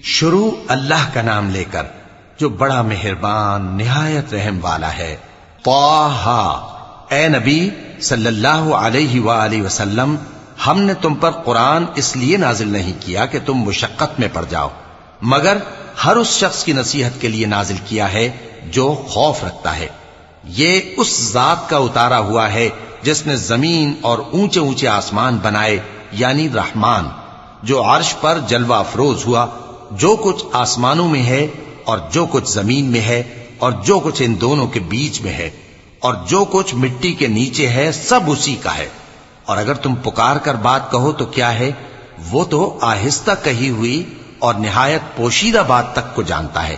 شروع اللہ کا نام لے کر جو بڑا مہربان نہایت رحم والا ہے۔ طٰہٰ، اے نبی صلی اللہ علیہ وآلہ وسلم، ہم نے تم پر قرآن اس لیے نازل نہیں کیا کہ تم مشقت میں پڑ جاؤ، مگر ہر اس شخص کی نصیحت کے لیے نازل کیا ہے جو خوف رکھتا ہے۔ یہ اس ذات کا اتارا ہوا ہے جس نے زمین اور اونچے اونچے آسمان بنائے، یعنی رحمان، جو عرش پر جلوہ افروز ہوا۔ جو کچھ آسمانوں میں ہے اور جو کچھ زمین میں ہے اور جو کچھ ان دونوں کے بیچ میں ہے اور جو کچھ مٹی کے نیچے ہے، سب اسی کا ہے۔ اور اگر تم پکار کر بات کہو تو کیا ہے، وہ تو آہستہ کہی ہوئی اور نہایت پوشیدہ بات تک کو جانتا ہے۔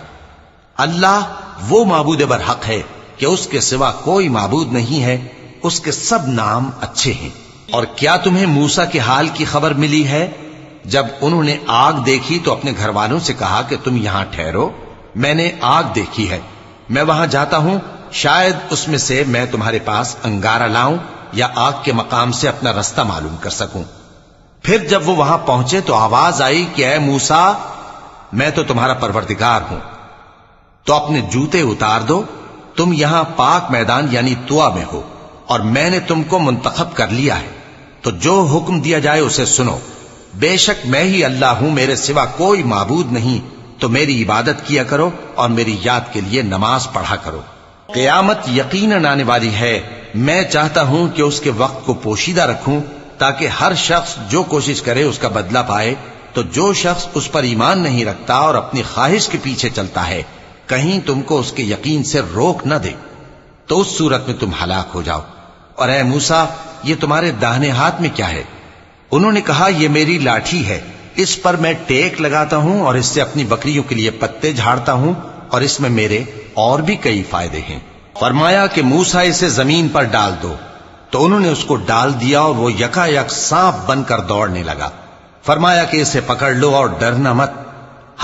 اللہ وہ معبود برحق ہے کہ اس کے سوا کوئی معبود نہیں ہے، اس کے سب نام اچھے ہیں۔ اور کیا تمہیں موسیٰ کے حال کی خبر ملی ہے؟ جب انہوں نے آگ دیکھی تو اپنے گھر والوں سے کہا کہ تم یہاں ٹھہرو، میں نے آگ دیکھی ہے، میں وہاں جاتا ہوں، شاید اس میں سے میں تمہارے پاس انگارہ لاؤں یا آگ کے مقام سے اپنا رستہ معلوم کر سکوں۔ پھر جب وہ وہاں پہنچے تو آواز آئی کہ اے موسیٰ، میں تو تمہارا پروردگار ہوں، تو اپنے جوتے اتار دو، تم یہاں پاک میدان یعنی طویٰ میں ہو، اور میں نے تم کو منتخب کر لیا ہے، تو جو حکم دیا جائے اسے سنو۔ بے شک میں ہی اللہ ہوں، میرے سوا کوئی معبود نہیں، تو میری عبادت کیا کرو اور میری یاد کے لیے نماز پڑھا کرو۔ قیامت یقیناً آنے والی ہے، میں چاہتا ہوں کہ اس کے وقت کو پوشیدہ رکھوں تاکہ ہر شخص جو کوشش کرے اس کا بدلہ پائے۔ تو جو شخص اس پر ایمان نہیں رکھتا اور اپنی خواہش کے پیچھے چلتا ہے، کہیں تم کو اس کے یقین سے روک نہ دے، تو اس صورت میں تم ہلاک ہو جاؤ۔ اور اے موسیٰ، یہ تمہارے داہنے ہاتھ میں کیا ہے؟ انہوں نے کہا، یہ میری لاٹھی ہے، اس پر میں ٹیک لگاتا ہوں اور اس سے اپنی بکریوں کے لیے پتے جھاڑتا ہوں، اور اس میں میرے اور بھی کئی فائدے ہیں۔ فرمایا کہ موسیٰ اسے زمین پر ڈال دو، تو انہوں نے اس کو ڈال دیا اور وہ یکا یک سانپ بن کر دوڑنے لگا۔ فرمایا کہ اسے پکڑ لو اور ڈرنا مت،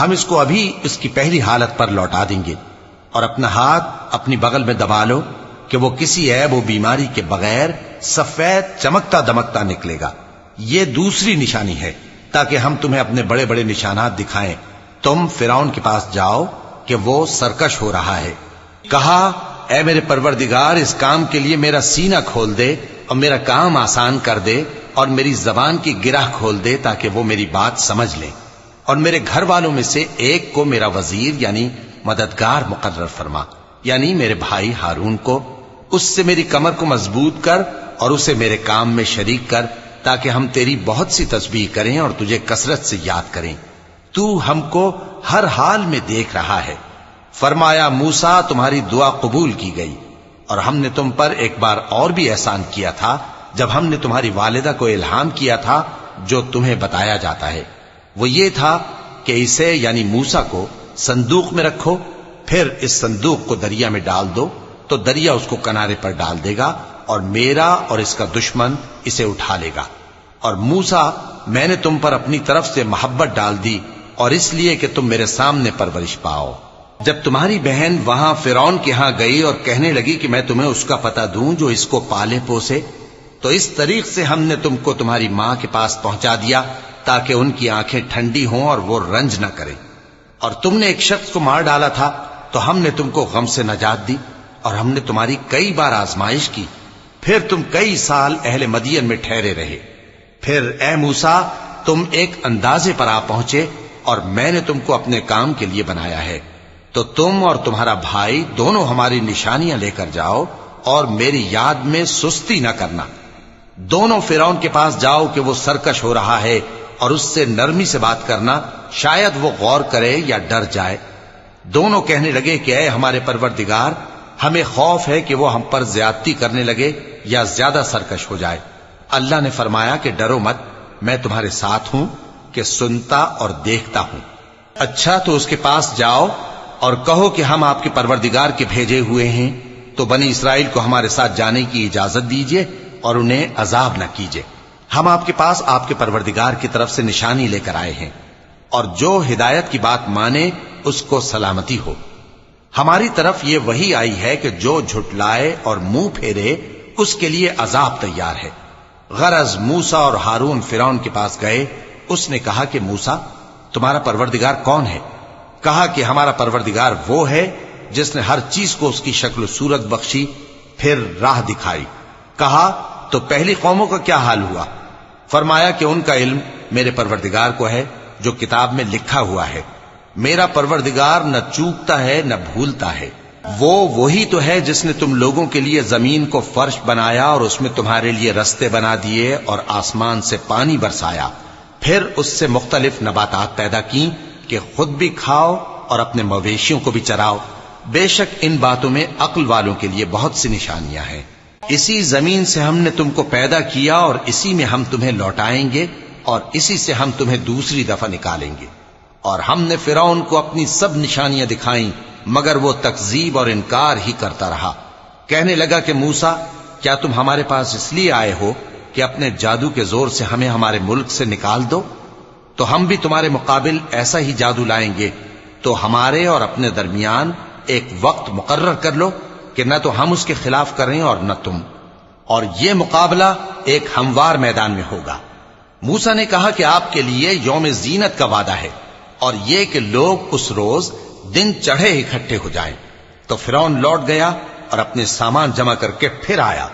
ہم اس کو ابھی اس کی پہلی حالت پر لوٹا دیں گے، اور اپنا ہاتھ اپنی بغل میں دبا لو کہ وہ کسی عیب و بیماری کے بغیر سفید چمکتا دمکتا نکلے گا۔ یہ دوسری نشانی ہے تاکہ ہم تمہیں اپنے بڑے بڑے نشانات دکھائیں۔ تم فرعون کے پاس جاؤ کہ وہ سرکش ہو رہا ہے۔ کہا، اے میرے پروردگار، اس کام کے لیے میرا سینہ کھول دے اور میرا کام آسان کر دے، اور میری زبان کی گرہ کھول دے تاکہ وہ میری بات سمجھ لیں، اور میرے گھر والوں میں سے ایک کو میرا وزیر یعنی مددگار مقرر فرما، یعنی میرے بھائی ہارون کو۔ اس سے میری کمر کو مضبوط کر اور اسے میرے کام میں شریک کر، تاکہ ہم تیری بہت سی تسبیح کریں اور تجھے کثرت سے یاد کریں۔ تو ہم کو ہر حال میں دیکھ رہا ہے۔ فرمایا، موسیٰ، تمہاری دعا قبول کی گئی، اور ہم نے تم پر ایک بار اور بھی احسان کیا تھا جب ہم نے تمہاری والدہ کو الہام کیا تھا جو تمہیں بتایا جاتا ہے۔ وہ یہ تھا کہ اسے یعنی موسیٰ کو صندوق میں رکھو، پھر اس صندوق کو دریا میں ڈال دو، تو دریا اس کو کنارے پر ڈال دے گا، اور میرا اور اس کا دشمن اسے اٹھا لے گا۔ اور موسیٰ، میں نے تم پر اپنی طرف سے محبت ڈال دی، اور اس لیے کہ تم میرے سامنے پرورش پاؤ۔ جب تمہاری بہن وہاں فرعون کے ہاں گئی اور کہنے لگی کہ میں تمہیں اس کا پتہ دوں جو اس کو پالے پوسے، تو اس طریق سے ہم نے تم کو تمہاری ماں کے پاس پہنچا دیا تاکہ ان کی آنکھیں ٹھنڈی ہوں اور وہ رنج نہ کریں۔ اور تم نے ایک شخص کو مار ڈالا تھا تو ہم نے تم کو غم سے نجات دی، اور ہم نے تمہاری کئی بار آزمائش کی، پھر تم کئی سال اہل مدین میں ٹھہرے رہے۔ پھر اے موسیٰ، تم ایک اندازے پر آ پہنچے، اور میں نے تم کو اپنے کام کے لیے بنایا ہے، تو تم اور تمہارا بھائی دونوں ہماری نشانیاں لے کر جاؤ، اور میری یاد میں سستی نہ کرنا۔ دونوں فرعون کے پاس جاؤ کہ وہ سرکش ہو رہا ہے، اور اس سے نرمی سے بات کرنا، شاید وہ غور کرے یا ڈر جائے۔ دونوں کہنے لگے کہ اے ہمارے پروردگار، ہمیں خوف ہے کہ وہ ہم پر زیادتی کرنے لگے یا زیادہ سرکش ہو جائے۔ اللہ نے فرمایا کہ ڈرو مت، میں تمہارے ساتھ ہوں کہ سنتا اور دیکھتا ہوں۔ اچھا، تو اس کے پاس جاؤ اور کہو کہ ہم آپ کے پروردگار کے بھیجے ہوئے ہیں، تو بنی اسرائیل کو ہمارے ساتھ جانے کی اجازت دیجیے اور انہیں عذاب نہ کیجیے۔ ہم آپ کے پاس آپ کے پروردگار کی طرف سے نشانی لے کر آئے ہیں، اور جو ہدایت کی بات مانے اس کو سلامتی ہو۔ ہماری طرف یہ وحی آئی ہے کہ جو جھٹلائے اور منہ پھیرے اس کے لیے عذاب تیار ہے۔ غرض موسیٰ اور ہارون فرعون کے پاس گئے، اس نے کہا کہ موسیٰ، تمہارا پروردگار کون ہے؟ کہا کہ ہمارا پروردگار وہ ہے جس نے ہر چیز کو اس کی شکل و صورت بخشی، پھر راہ دکھائی۔ کہا تو پہلی قوموں کا کیا حال ہوا؟ فرمایا کہ ان کا علم میرے پروردگار کو ہے جو کتاب میں لکھا ہوا ہے۔ میرا پروردگار نہ چوکتا ہے نہ بھولتا ہے۔ وہ وہی تو ہے جس نے تم لوگوں کے لیے زمین کو فرش بنایا اور اس میں تمہارے لیے رستے بنا دیے اور آسمان سے پانی برسایا، پھر اس سے مختلف نباتات پیدا کی کہ خود بھی کھاؤ اور اپنے مویشیوں کو بھی چراؤ۔ بے شک ان باتوں میں عقل والوں کے لیے بہت سی نشانیاں ہیں۔ اسی زمین سے ہم نے تم کو پیدا کیا اور اسی میں ہم تمہیں لوٹائیں گے اور اسی سے ہم تمہیں دوسری دفعہ نکالیں گے۔ اور ہم نے فرعون کو اپنی سب نشانیاں دکھائیں مگر وہ تکذیب اور انکار ہی کرتا رہا۔ کہنے لگا کہ موسیٰ، کیا تم ہمارے پاس اس لیے آئے ہو کہ اپنے جادو کے زور سے ہمیں ہمارے ملک سے نکال دو؟ تو ہم بھی تمہارے مقابل ایسا ہی جادو لائیں گے، تو ہمارے اور اپنے درمیان ایک وقت مقرر کر لو کہ نہ تو ہم اس کے خلاف کریں اور نہ تم، اور یہ مقابلہ ایک ہموار میدان میں ہوگا۔ موسیٰ نے کہا کہ آپ کے لیے یوم زینت کا وعدہ ہے اور یہ کہ لوگ اس روز دن چڑھے اکٹھے ہو جائیں۔ تو فرعون لوٹ گیا اور اپنے سامان جمع کر کے پھر آیا۔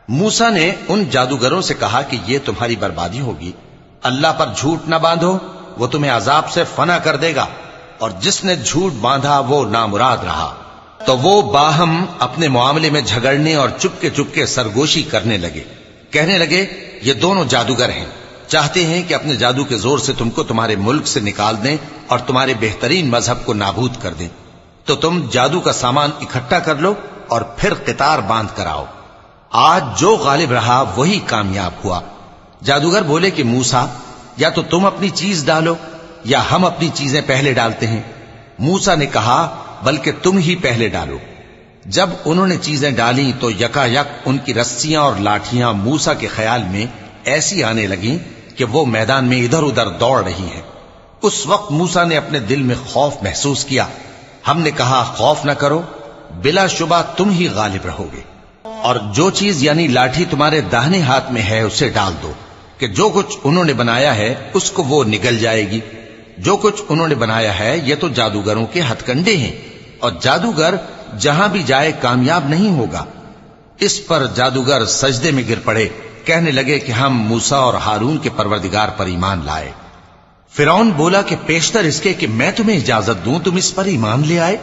موسیٰ نے ان جادوگروں سے کہا کہ یہ تمہاری بربادی ہوگی، اللہ پر جھوٹ نہ باندھو، وہ تمہیں عذاب سے فنا کر دے گا، اور جس نے جھوٹ باندھا وہ نامراد رہا۔ تو وہ باہم اپنے معاملے میں جھگڑنے اور چپکے سرگوشی کرنے لگے۔ کہنے لگے یہ دونوں جادوگر ہیں، چاہتے ہیں کہ اپنے جادو کے زور سے تم کو تمہارے ملک سے نکال دیں اور تمہارے بہترین مذہب کو نابود کر دیں۔ تو تم جادو کا سامان اکٹھا کر لو اور پھر قطار باندھ کر آؤ۔ آج جو غالب رہا وہی کامیاب ہوا۔ جادوگر بولے کہ موسیٰ، یا تو تم اپنی چیز ڈالو یا ہم اپنی چیزیں پہلے ڈالتے ہیں۔ موسیٰ نے کہا بلکہ تم ہی پہلے ڈالو۔ جب انہوں نے چیزیں ڈالیں تو یکا یک ان کی رسیاں اور لاٹھیاں موسیٰ کے خیال میں ایسی آنے لگیں کہ وہ میدان میں ادھر ادھر دوڑ رہی ہیں۔ اس وقت موسیٰ نے اپنے دل میں خوف محسوس کیا۔ ہم نے کہا خوف نہ کرو، بلا شبہ تم ہی غالب رہو گے، اور جو چیز یعنی لاٹھی تمہارے داہنے ہاتھ میں ہے اسے ڈال دو کہ جو کچھ انہوں نے بنایا ہے اس کو وہ نگل جائے گی۔ جو کچھ انہوں نے بنایا ہے یہ تو جادوگروں کے ہتھ کنڈے ہیں، اور جادوگر جہاں بھی جائے کامیاب نہیں ہوگا۔ اس پر جادوگر سجدے میں گر پڑے، کہنے لگے کہ ہم موسیٰ اور ہارون کے پروردگار پر ایمان لائے۔ فرعون بولا کہ پیشتر اس کے کہ میں تمہیں اجازت دوں تم اس پر ایمان لے آئے؟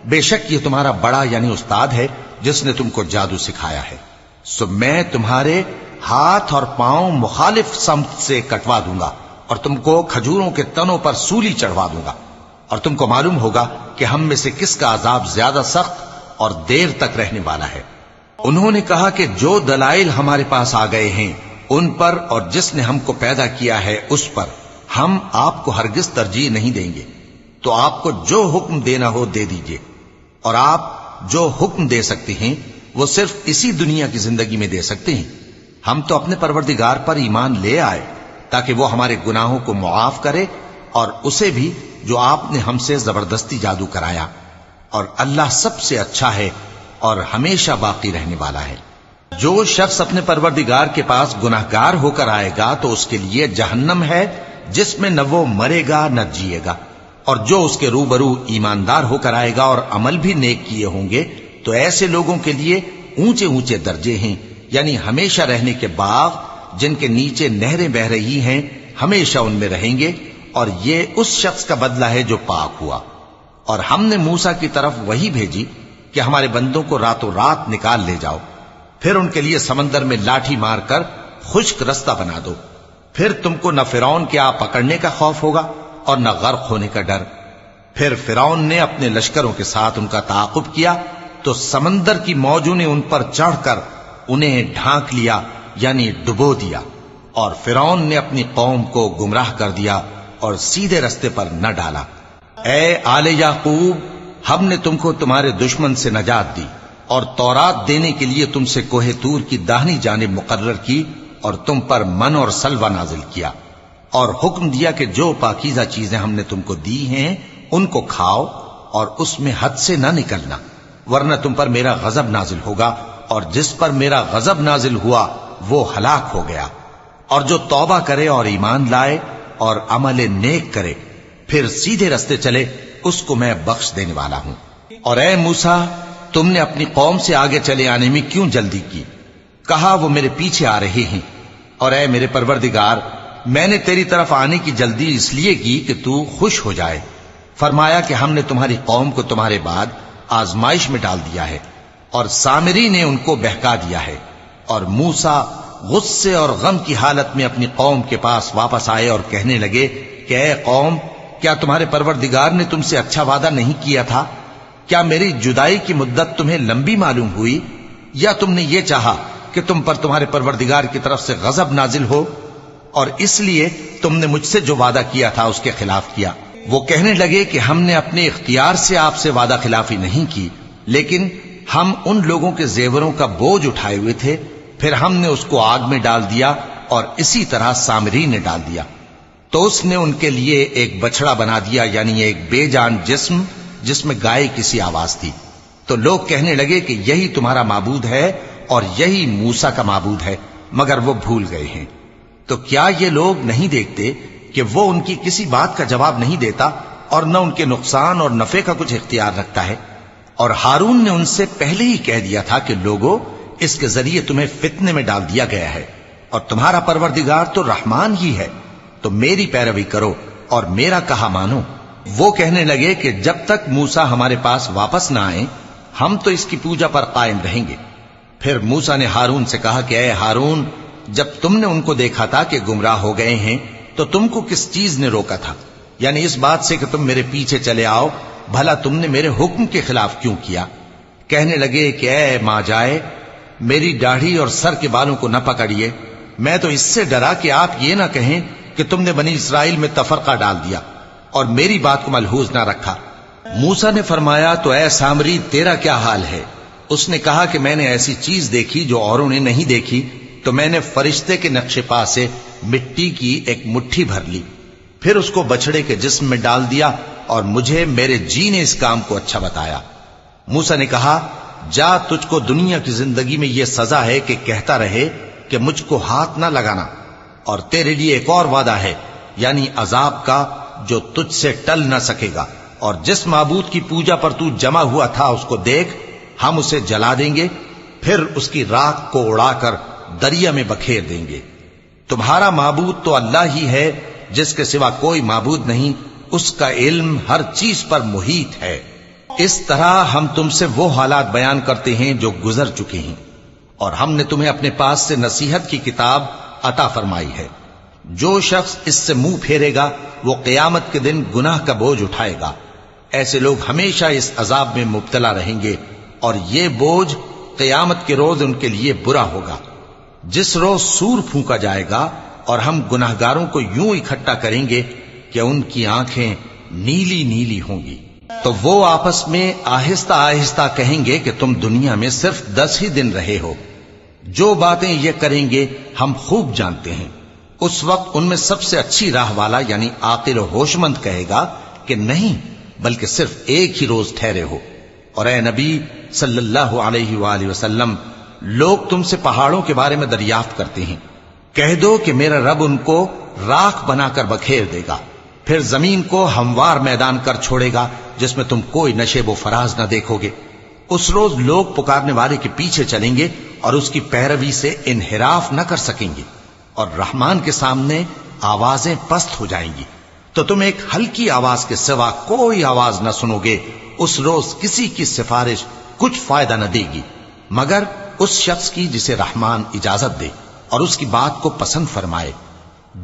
بے شک یہ تمہارا بڑا یعنی استاد ہے جس نے تم کو جادو سکھایا ہے، سو میں تمہارے ہاتھ اور پاؤں مخالف سمت سے کٹوا دوں گا اور تم کو کھجوروں کے تنوں پر سولی چڑھوا دوں گا، اور تم کو معلوم ہوگا کہ ہم میں سے کس کا عذاب زیادہ سخت اور دیر تک رہنے والا ہے۔ انہوں نے کہا کہ جو دلائل ہمارے پاس آ گئے ہیں ان پر اور جس نے ہم کو پیدا کیا ہے اس پر ہم آپ کو ہرگز ترجیح نہیں دیں گے، تو آپ کو جو حکم دینا ہو دے دیجئے، اور آپ جو حکم دے سکتے ہیں وہ صرف اسی دنیا کی زندگی میں دے سکتے ہیں۔ ہم تو اپنے پروردگار پر ایمان لے آئے تاکہ وہ ہمارے گناہوں کو معاف کرے اور اسے بھی جو آپ نے ہم سے زبردستی جادو کرایا، اور اللہ سب سے اچھا ہے اور ہمیشہ باقی رہنے والا ہے۔ جو شخص اپنے پروردگار کے پاس گناہگار ہو کر آئے گا تو اس کے لیے جہنم ہے جس میں نہ وہ مرے گا نہ جیے گا، اور جو اس کے روبرو ایماندار ہو کر آئے گا اور عمل بھی نیک کیے ہوں گے تو ایسے لوگوں کے لیے اونچے اونچے درجے ہیں، یعنی ہمیشہ رہنے کے باغ جن کے نیچے نہریں بہ رہی ہیں، ہمیشہ ان میں رہیں گے، اور یہ اس شخص کا بدلہ ہے جو پاک ہوا۔ اور ہم نے موسیٰ کی طرف وہی بھیجی کہ ہمارے بندوں کو راتوں رات نکال لے جاؤ، پھر ان کے لیے سمندر میں لاٹھی مار کر خشک رستہ بنا دو، پھر تم کو نہ فرعون کے آ پکڑنے کا خوف ہوگا اور نہ غرق ہونے کا ڈر۔ پھر فرعون نے اپنے لشکروں کے ساتھ ان کا تعاقب کیا تو سمندر کی موجوں نے ان پر چڑھ کر انہیں ڈھانک لیا یعنی ڈبو دیا، اور فرعون نے اپنی قوم کو گمراہ کر دیا اور سیدھے رستے پر نہ ڈالا۔ اے آل یعقوب، ہم نے تم کو تمہارے دشمن سے نجات دی اور تورات دینے کے لیے تم سے کوہ طور کی داہنی جانب مقرر کی اور تم پر من اور سلوہ نازل کیا، اور حکم دیا کہ جو پاکیزہ چیزیں ہم نے تم کو دی ہیں ان کو کھاؤ اور اس میں حد سے نہ نکلنا، ورنہ تم پر میرا غضب نازل ہوگا، اور جس پر میرا غضب نازل ہوا وہ ہلاک ہو گیا۔ اور جو توبہ کرے اور ایمان لائے اور عمل نیک کرے پھر سیدھے رستے چلے اس کو میں بخش دینے والا ہوں۔ اور اے موسیٰ، تم نے اپنی قوم سے آگے چلے آنے میں کیوں جلدی کی؟ کہا وہ میرے پیچھے آ رہے ہیں۔ اور اے میرے پروردگار، میں نے تیری طرف آنے کی جلدی اس لیے کی کہ تو خوش ہو جائے۔ فرمایا کہ ہم نے تمہاری قوم کو تمہارے بعد آزمائش میں ڈال دیا ہے، اور سامری نے ان کو بہکا دیا ہے۔ اور موسیٰ غصے اور غم کی حالت میں اپنی قوم کے پاس واپس آئے اور کہنے لگے کہ اے قوم، کیا تمہارے پروردگار نے تم سے اچھا وعدہ نہیں کیا تھا؟ کیا میری جدائی کی مدت تمہیں لمبی معلوم ہوئی، یا تم نے یہ چاہا کہ تم پر تمہارے پروردگار کی طرف سے غضب نازل ہو، اور اس لیے تم نے مجھ سے جو وعدہ کیا تھا اس کے خلاف کیا؟ وہ کہنے لگے کہ ہم نے اپنے اختیار سے آپ سے وعدہ خلافی نہیں کی، لیکن ہم ان لوگوں کے زیوروں کا بوجھ اٹھائے ہوئے تھے، پھر ہم نے اس کو آگ میں ڈال دیا، اور اسی طرح سامری نے ڈال دیا۔ تو اس نے ان کے لیے ایک بچڑا بنا دیا، یعنی ایک بے جان جسم جس میں گائے کی سی آواز تھی۔ تو لوگ کہنے لگے کہ یہی تمہارا معبود ہے اور یہی موسیٰ کا معبود ہے، مگر وہ بھول گئے ہیں۔ تو کیا یہ لوگ نہیں دیکھتے کہ وہ ان کی کسی بات کا جواب نہیں دیتا، اور نہ ان کے نقصان اور نفع کا کچھ اختیار رکھتا ہے؟ اور ہارون نے ان سے پہلے ہی کہہ دیا تھا کہ لوگوں، اس کے ذریعے تمہیں فتنے میں ڈال دیا گیا ہے، اور تمہارا پروردگار تو رحمان ہی ہے، تو میری پیروی کرو اور میرا کہا مانو۔ وہ کہنے لگے کہ جب تک موسیٰ ہمارے پاس واپس نہ آئیں، ہم تو اس کی پوجا پر قائم رہیں گے۔ پھر موسیٰ نے ہارون سے کہا کہ اے ہارون، جب تم نے ان کو دیکھا تھا کہ گمراہ ہو گئے ہیں تو تم کو کس چیز نے روکا تھا؟ یعنی اس بات سے کہ تم میرے پیچھے چلے آؤ، بھلا تم نے میرے حکم کے خلاف کیوں کیا؟ کہنے لگے کہ اے ماں جائے، میری داڑھی اور سر کے بالوں کو نہ پکڑیے، میں تو اس سے ڈرا کہ آپ یہ نہ کہیں کہ تم نے بنی اسرائیل میں تفرقہ ڈال دیا اور میری بات کو ملحوظ نہ رکھا۔ موسیٰ نے فرمایا تو اے سامری، تیرا کیا حال ہے؟ اس نے کہا کہ میں نے ایسی چیز دیکھی جو اوروں نے نہیں دیکھی، تو میں نے فرشتے کے نقش پا سے مٹی کی ایک مٹھی بھر لی، پھر اس کو بچڑے کے جسم میں ڈال دیا، اور مجھے میرے جی نے اس کام کو اچھا بتایا۔ موسیٰ نے کہا جا، تجھ کو دنیا کی زندگی میں یہ سزا ہے کہ کہتا رہے کہ مجھ کو ہاتھ نہ لگانا، اور تیرے لیے ایک اور وعدہ ہے، یعنی عذاب کا جو تجھ سے ٹل نہ سکے گا، اور جس معبود کی پوجا پر تو جمع ہوا تھا اس کو دیکھ، ہم اسے جلا دیں گے، پھر اس کی راکھ کو اڑا کر دریا میں بکھیر دیں گے۔ تمہارا معبود تو اللہ ہی ہے، جس کے سوا کوئی معبود نہیں، اس کا علم ہر چیز پر محیط ہے۔ اس طرح ہم تم سے وہ حالات بیان کرتے ہیں جو گزر چکے ہیں، اور ہم نے تمہیں اپنے پاس سے نصیحت کی کتاب عطا فرمائی ہے۔ جو شخص اس سے منہ پھیرے گا وہ قیامت کے دن گناہ کا بوجھ اٹھائے گا۔ ایسے لوگ ہمیشہ اس عذاب میں مبتلا رہیں گے، اور یہ بوجھ قیامت کے روز ان کے لیے برا ہوگا، جس روز سور پھونکا جائے گا، اور ہم گناہگاروں کو یوں اکٹھا کریں گے کہ ان کی آنکھیں نیلی نیلی ہوں گی۔ تو وہ آپس میں آہستہ آہستہ کہیں گے کہ تم دنیا میں صرف 10 ہی دن رہے ہو، جو باتیں یہ کریں گے ہم خوب جانتے ہیں۔ اس وقت ان میں سب سے اچھی راہ والا یعنی عاقل و ہوش مند کہے گا کہ نہیں، بلکہ صرف ایک ہی روز ٹھہرے ہو۔ اور اے نبی صلی اللہ علیہ وآلہ وسلم، لوگ تم سے پہاڑوں کے بارے میں دریافت کرتے ہیں، کہہ دو کہ میرا رب ان کو راکھ بنا کر بکھیر دے گا، پھر زمین کو ہموار میدان کر چھوڑے گا جس میں تم کوئی نشیب و فراز نہ دیکھو گے۔ اس روز لوگ پکارنے والے کے پیچھے چلیں گے اور اس کی پیروی سے انحراف نہ کر سکیں گے، اور رحمان کے سامنے آوازیں پست ہو جائیں گی، تو تم ایک ہلکی آواز کے سوا کوئی آواز نہ سنو گے۔ اس روز کسی کی سفارش کچھ فائدہ نہ دے گی مگر اس شخص کی جسے رحمان اجازت دے اور اس کی بات کو پسند فرمائے۔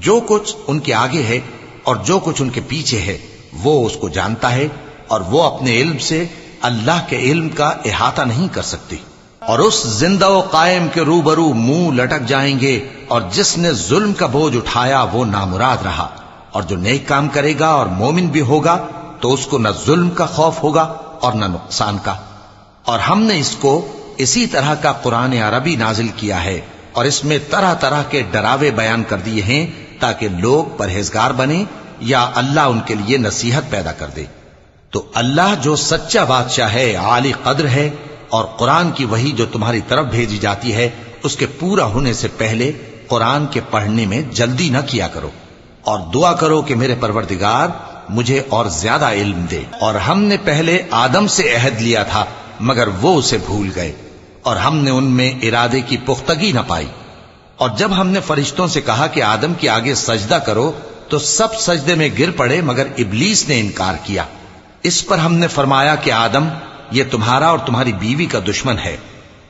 جو کچھ ان کے آگے ہے اور جو کچھ ان کے پیچھے ہے وہ اس کو جانتا ہے، اور وہ اپنے علم سے اللہ کے علم کا احاطہ نہیں کر سکتی۔ اور اس زندہ و قائم کے روبرو منہ لٹک جائیں گے، اور جس نے ظلم کا بوجھ اٹھایا وہ نامراد رہا، اور جو نیک کام کرے گا اور مومن بھی ہوگا تو اس کو نہ ظلم کا خوف ہوگا اور نہ نقصان کا۔ اور ہم نے اس کو اسی طرح کا قرآن عربی نازل کیا ہے، اور اس میں طرح طرح کے ڈراوے بیان کر دیے ہیں تاکہ لوگ پرہیزگار بنیں یا اللہ ان کے لیے نصیحت پیدا کر دے۔ تو اللہ جو سچا بادشاہ ہے، عالی قدر ہے، اور قرآن کی وحی جو تمہاری طرف بھیجی جاتی ہے اس کے پورا ہونے سے پہلے قرآن کے پڑھنے میں جلدی نہ کیا کرو، اور دعا کرو کہ میرے پروردگار مجھے اور زیادہ علم دے۔ اور ہم نے پہلے آدم سے عہد لیا تھا مگر وہ اسے بھول گئے، اور ہم نے ان میں ارادے کی پختگی نہ پائی۔ اور جب ہم نے فرشتوں سے کہا کہ آدم کے آگے سجدہ کرو تو سب سجدے میں گر پڑے مگر ابلیس نے انکار کیا۔ اس پر ہم نے فرمایا کہ آدم، یہ تمہارا اور تمہاری بیوی کا دشمن ہے،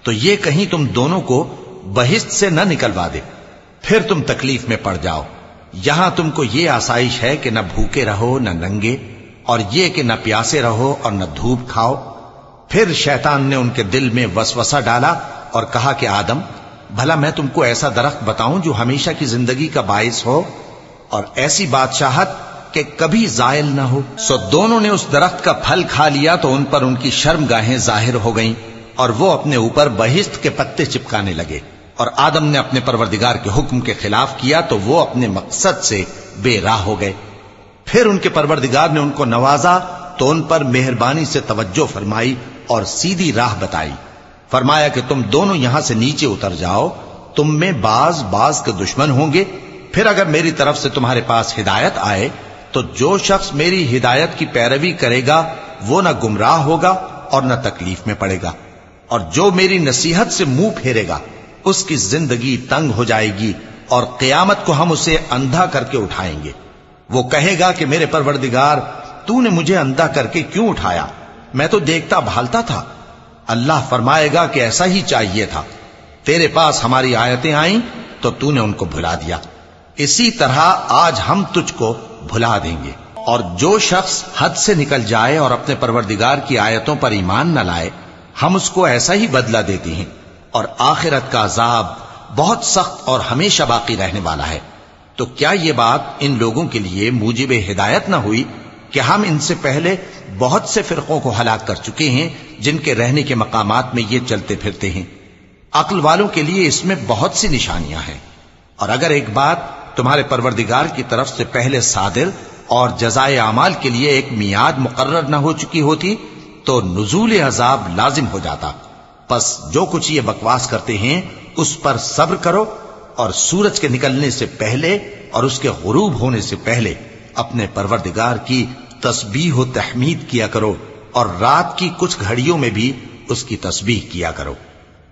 تو یہ کہیں تم دونوں کو بہشت سے نہ نکلوا دے، پھر تم تکلیف میں پڑ جاؤ۔ یہاں تم کو یہ آسائش ہے کہ نہ بھوکے رہو نہ ننگے، اور یہ کہ نہ پیاسے رہو اور نہ دھوپ کھاؤ۔ پھر شیطان نے ان کے دل میں وسوسہ ڈالا اور کہا کہ آدم، بھلا میں تم کو ایسا درخت بتاؤں جو ہمیشہ کی زندگی کا باعث ہو اور ایسی بادشاہت کہ کبھی زائل نہ ہو؟ سو دونوں نے اس درخت کا پھل کھا لیا تو ان پر ان کی شرمگاہیں ظاہر ہو گئیں، اور وہ اپنے اوپر بہشت کے پتے چپکانے لگے۔ اور آدم نے اپنے پروردگار کے حکم کے خلاف کیا تو وہ اپنے مقصد سے بے راہ ہو گئے۔ پھر ان کے پروردگار نے ان کو نوازا تو ان پر مہربانی سے توجہ فرمائی اور سیدھی راہ بتائی۔ فرمایا کہ تم دونوں یہاں سے نیچے اتر جاؤ، تم میں بعض کے دشمن ہوں گے، پھر اگر میری طرف سے تمہارے پاس ہدایت آئے تو جو شخص میری ہدایت کی پیروی کرے گا وہ نہ گمراہ ہوگا اور نہ تکلیف میں پڑے گا، اور جو میری نصیحت سے منہ پھیرے گا اس کی زندگی تنگ ہو جائے گی، اور قیامت کو ہم اسے اندھا کر کے اٹھائیں گے۔ وہ کہے گا کہ میرے پروردگار، تو نے مجھے اندھا کر کے کیوں اٹھایا؟ میں تو دیکھتا بھالتا تھا۔ اللہ فرمائے گا کہ ایسا ہی چاہیے تھا، تیرے پاس ہماری آیتیں آئیں تو تو نے ان کو بھلا دیا، اسی طرح آج ہم تجھ کو بھلا دیں گے۔ اور جو شخص حد سے نکل جائے اور اپنے پروردگار کی آیتوں پر ایمان نہ لائے، ہم اس کو ایسا ہی بدلہ دیتے ہیں، اور آخرت کا عذاب بہت سخت اور ہمیشہ باقی رہنے والا ہے۔ تو کیا یہ بات ان لوگوں کے لیے موجب ہدایت نہ ہوئی کہ ہم ان سے پہلے بہت سے فرقوں کو ہلاک کر چکے ہیں جن کے رہنے کے مقامات میں یہ چلتے پھرتے ہیں؟ عقل والوں کے لیے اس میں بہت سی نشانیاں ہیں۔ اور اگر ایک بات تمہارے پروردگار کی طرف سے پہلے صادر اور جزائے اعمال کے لیے ایک میعاد مقرر نہ ہو چکی ہوتی تو نزول عذاب لازم ہو جاتا۔ پس جو کچھ یہ بکواس کرتے ہیں اس پر صبر کرو، اور سورج کے نکلنے سے پہلے اور اس کے غروب ہونے سے پہلے اپنے پروردگار کی تسبیح و تحمید کیا کرو، اور رات کی کچھ گھڑیوں میں بھی اس کی تسبیح کیا کرو،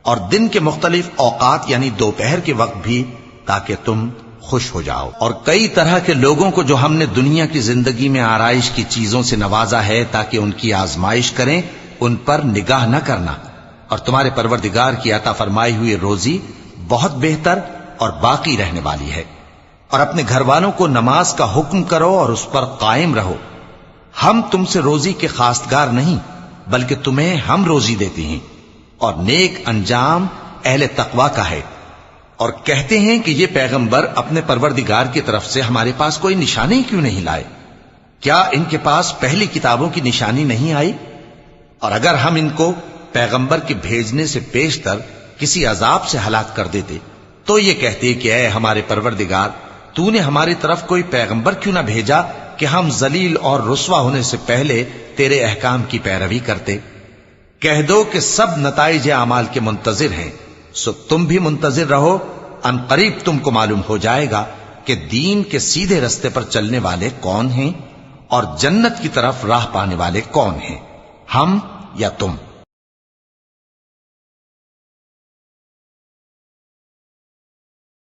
اور دن کے مختلف اوقات یعنی دوپہر کے وقت بھی، تاکہ تم خوش ہو جاؤ۔ اور کئی طرح کے لوگوں کو جو ہم نے دنیا کی زندگی میں آرائش کی چیزوں سے نوازا ہے تاکہ ان کی آزمائش کریں، ان پر نگاہ نہ کرنا، اور تمہارے پروردگار کی عطا فرمائی ہوئی روزی بہت بہتر اور باقی رہنے والی ہے۔ اور اپنے گھر والوں کو نماز کا حکم کرو اور اس پر قائم رہو۔ ہم تم سے روزی کے خواستگار نہیں بلکہ تمہیں ہم روزی دیتے ہیں، اور نیک انجام اہل تقوی کا ہے۔ اور کہتے ہیں کہ یہ پیغمبر اپنے پروردگار کی طرف سے ہمارے پاس کوئی نشانی کیوں نہیں لائے؟ کیا ان کے پاس پہلی کتابوں کی نشانی نہیں آئی؟ اور اگر ہم ان کو پیغمبر کے بھیجنے سے پیشتر کسی عذاب سے ہلاک کر دیتے تو یہ کہتے کہ اے ہمارے پروردگار، تو نے ہماری طرف کوئی پیغمبر کیوں نہ بھیجا کہ ہم ذلیل اور رسوا ہونے سے پہلے تیرے احکام کی پیروی کرتے۔ کہہ دو کہ سب نتائج اعمال کے منتظر ہیں، سو تم بھی منتظر رہو، ان قریب تم کو معلوم ہو جائے گا کہ دین کے سیدھے رستے پر چلنے والے کون ہیں اور جنت کی طرف راہ پانے والے کون ہیں، ہم یا تم۔